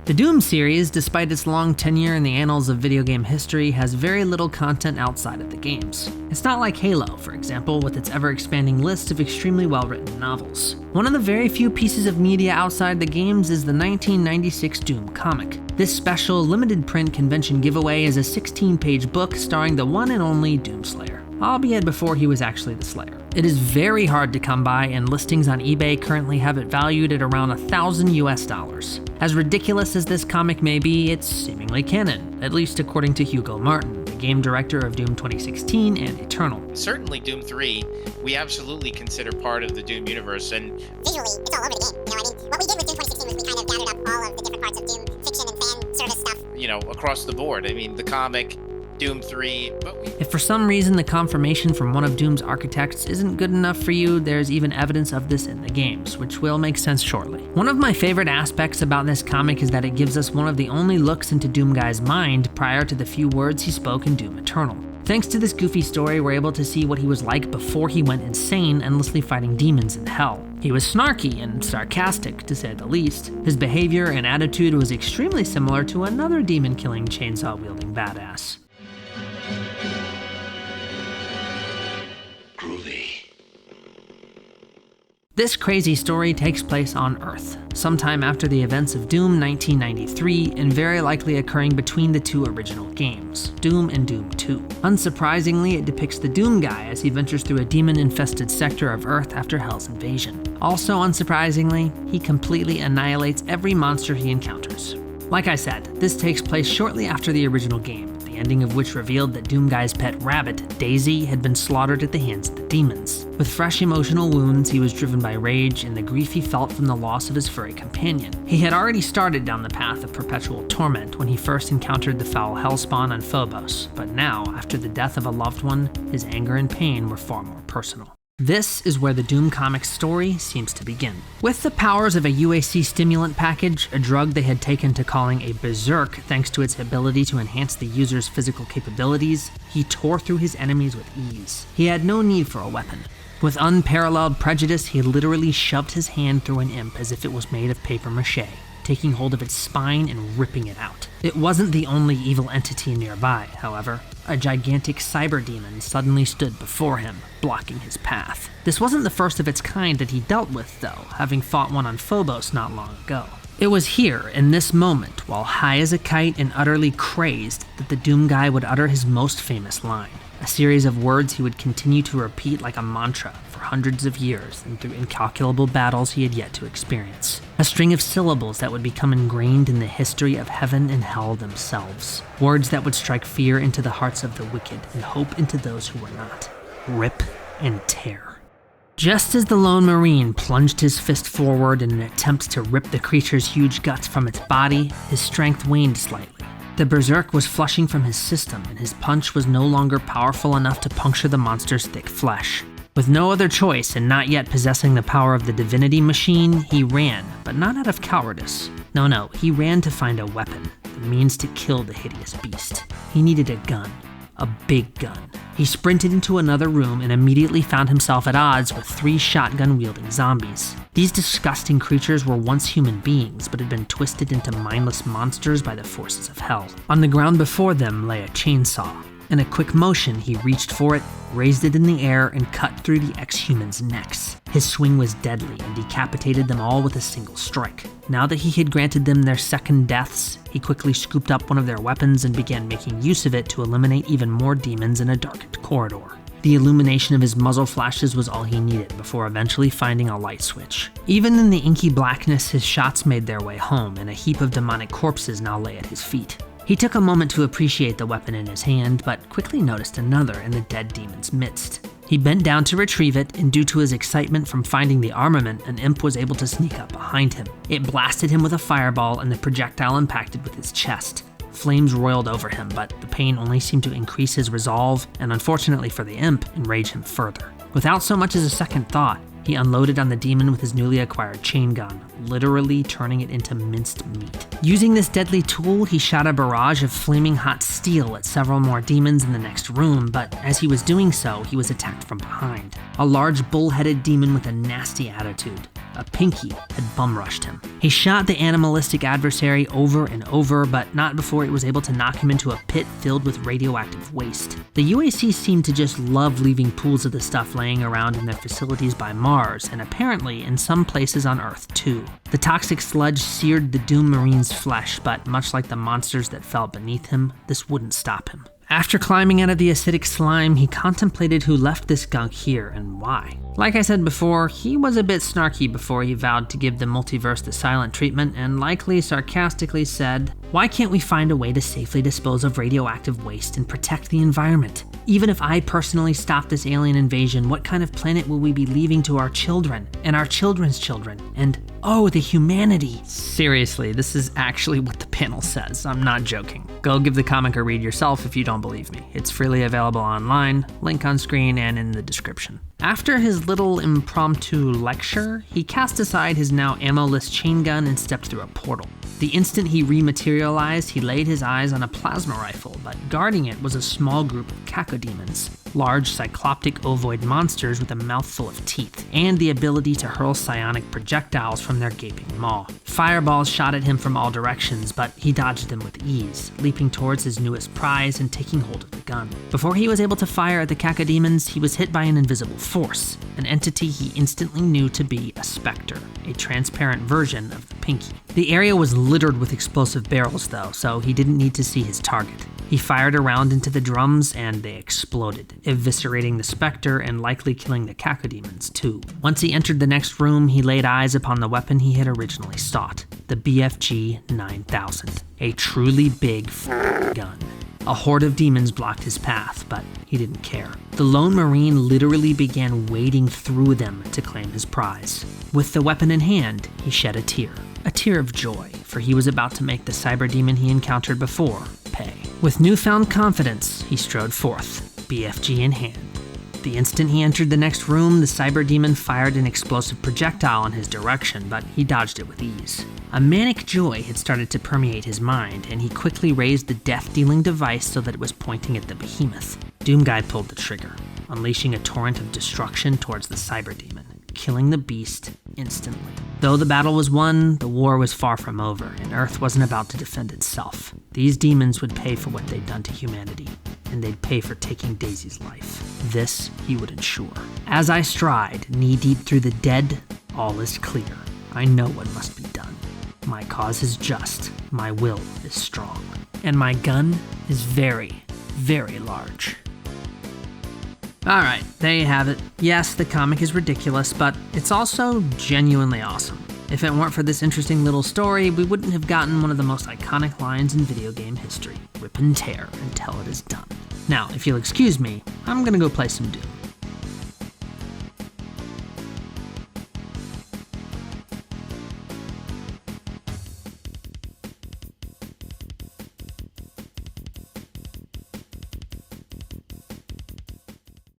The Doom series, despite its long tenure in the annals of video game history, has very little content outside of the games. It's not like Halo, for example, with its ever-expanding list of extremely well-written novels. One of the very few pieces of media outside the games is the 1996 Doom comic. This special, limited print convention giveaway is a 16-page book starring the one and only Doomslayer, albeit before he was actually the Slayer. It is very hard to come by, and listings on eBay currently have it valued at around $1,000 US. As ridiculous as this comic may be, it's seemingly canon, at least according to Hugo Martin, the game director of Doom 2016 and Eternal. Certainly Doom 3, we absolutely consider part of the Doom universe, and visually, it's all over the game. You know what I mean? What we did with Doom 2016 was we kind of gathered up all of the different parts of Doom fiction and fan service stuff. Across the board. I mean, the comic, Doom 3, If for some reason the confirmation from one of Doom's architects isn't good enough for you, there's even evidence of this in the games, which will make sense shortly. One of my favorite aspects about this comic is that it gives us one of the only looks into Doomguy's mind prior to the few words he spoke in Doom Eternal. Thanks to this goofy story, we're able to see what he was like before he went insane, endlessly fighting demons in hell. He was snarky and sarcastic, to say the least. His behavior and attitude was extremely similar to another demon-killing, chainsaw-wielding badass. This crazy story takes place on Earth, sometime after the events of Doom 1993, and very likely occurring between the two original games, Doom and Doom 2. Unsurprisingly, it depicts the Doom guy as he ventures through a demon-infested sector of Earth after Hell's invasion. Also unsurprisingly, he completely annihilates every monster he encounters. Like I said, this takes place shortly after the original game, the ending of which revealed that Doomguy's pet rabbit, Daisy, had been slaughtered at the hands of the demons. With fresh emotional wounds, he was driven by rage and the grief he felt from the loss of his furry companion. He had already started down the path of perpetual torment when he first encountered the foul hellspawn on Phobos, but now, after the death of a loved one, his anger and pain were far more personal. This is where the Doom comics story seems to begin. With the powers of a UAC stimulant package, a drug they had taken to calling a berserk thanks to its ability to enhance the user's physical capabilities, he tore through his enemies with ease. He had no need for a weapon. With unparalleled prejudice, he literally shoved his hand through an imp as if it was made of paper mache, taking hold of its spine and ripping it out. It wasn't the only evil entity nearby, however. A gigantic cyber demon suddenly stood before him, blocking his path. This wasn't the first of its kind that he dealt with, though, having fought one on Phobos not long ago. It was here, in this moment, while high as a kite and utterly crazed, that the Doom guy would utter his most famous line. A series of words he would continue to repeat like a mantra for hundreds of years and through incalculable battles he had yet to experience. A string of syllables that would become ingrained in the history of heaven and hell themselves. Words that would strike fear into the hearts of the wicked and hope into those who were not. Rip and tear. Just as the lone Marine plunged his fist forward in an attempt to rip the creature's huge guts from its body, his strength waned slightly. The berserk was flushing from his system, and his punch was no longer powerful enough to puncture the monster's thick flesh. With no other choice and not yet possessing the power of the divinity machine, he ran, but not out of cowardice. No, he ran to find a weapon, the means to kill the hideous beast. He needed a gun. A big gun. He sprinted into another room and immediately found himself at odds with 3 shotgun-wielding zombies. These disgusting creatures were once human beings, but had been twisted into mindless monsters by the forces of hell. On the ground before them lay a chainsaw. In a quick motion, he reached for it, raised it in the air, and cut through the ex-humans' necks. His swing was deadly and decapitated them all with a single strike. Now that he had granted them their second deaths, he quickly scooped up one of their weapons and began making use of it to eliminate even more demons in a darkened corridor. The illumination of his muzzle flashes was all he needed before eventually finding a light switch. Even in the inky blackness, his shots made their way home, and a heap of demonic corpses now lay at his feet. He took a moment to appreciate the weapon in his hand, but quickly noticed another in the dead demon's midst. He bent down to retrieve it, and due to his excitement from finding the armament, an imp was able to sneak up behind him. It blasted him with a fireball, and the projectile impacted with his chest. Flames roiled over him, but the pain only seemed to increase his resolve, and unfortunately for the imp, enrage him further. Without so much as a second thought, he unloaded on the demon with his newly acquired chain gun, literally turning it into minced meat. Using this deadly tool, he shot a barrage of flaming hot steel at several more demons in the next room, but as he was doing so, he was attacked from behind. A large bull-headed demon with a nasty attitude. a Pinky, had bum-rushed him. He shot the animalistic adversary over and over, but not before it was able to knock him into a pit filled with radioactive waste. The UAC seemed to just love leaving pools of the stuff laying around in their facilities by Mars, and apparently in some places on Earth too. The toxic sludge seared the Doom Marine's flesh, but much like the monsters that fell beneath him, this wouldn't stop him. After climbing out of the acidic slime, he contemplated who left this gunk here and why. Like I said before, he was a bit snarky before he vowed to give the multiverse the silent treatment and likely sarcastically said, "Why can't we find a way to safely dispose of radioactive waste and protect the environment? Even if I personally stop this alien invasion, what kind of planet will we be leaving to our children and our children's children? And oh, the humanity." Seriously, this is actually what the panel says. I'm not joking. Go give the comic a read yourself if you don't believe me. It's freely available online, link on screen and in the description. After his little impromptu lecture, he cast aside his now ammo-less chain gun and stepped through a portal. The instant he rematerialized, he laid his eyes on a plasma rifle, but guarding it was a small group of cacodemons, large cycloptic ovoid monsters with a mouthful of teeth, and the ability to hurl psionic projectiles from their gaping maw. Fireballs shot at him from all directions, but he dodged them with ease, leaping towards his newest prize and taking hold of the gun. Before he was able to fire at the cacodemons, he was hit by an invisible force, an entity he instantly knew to be a specter, a transparent version of the Pinky. The area was littered with explosive barrels though, so he didn't need to see his target. He fired a round into the drums and they exploded, eviscerating the specter and likely killing the cacodemons too. Once he entered the next room, he laid eyes upon the weapon he had originally sought, the BFG 9000, a truly big gun. A horde of demons blocked his path, but he didn't care. The lone Marine literally began wading through them to claim his prize. With the weapon in hand, he shed a tear of joy, for he was about to make the cyber demon he encountered before pay. With newfound confidence, he strode forth, BFG in hand. The instant he entered the next room, the cyber demon fired an explosive projectile in his direction, but he dodged it with ease. A manic joy had started to permeate his mind, and he quickly raised the death-dealing device so that it was pointing at the behemoth. Doomguy pulled the trigger, unleashing a torrent of destruction towards the cyber demon, killing the beast instantly. Though the battle was won, the war was far from over, and Earth wasn't about to defend itself. These demons would pay for what they'd done to humanity, and they'd pay for taking Daisy's life. This he would ensure. As I stride, knee-deep through the dead, all is clear. I know what must be done. My cause is just, my will is strong, and my gun is very, very large. Alright, there you have it. Yes, the comic is ridiculous, but it's also genuinely awesome. If it weren't for this interesting little story, we wouldn't have gotten one of the most iconic lines in video game history. Rip and tear until it is done. Now, if you'll excuse me, I'm gonna go play some Doom.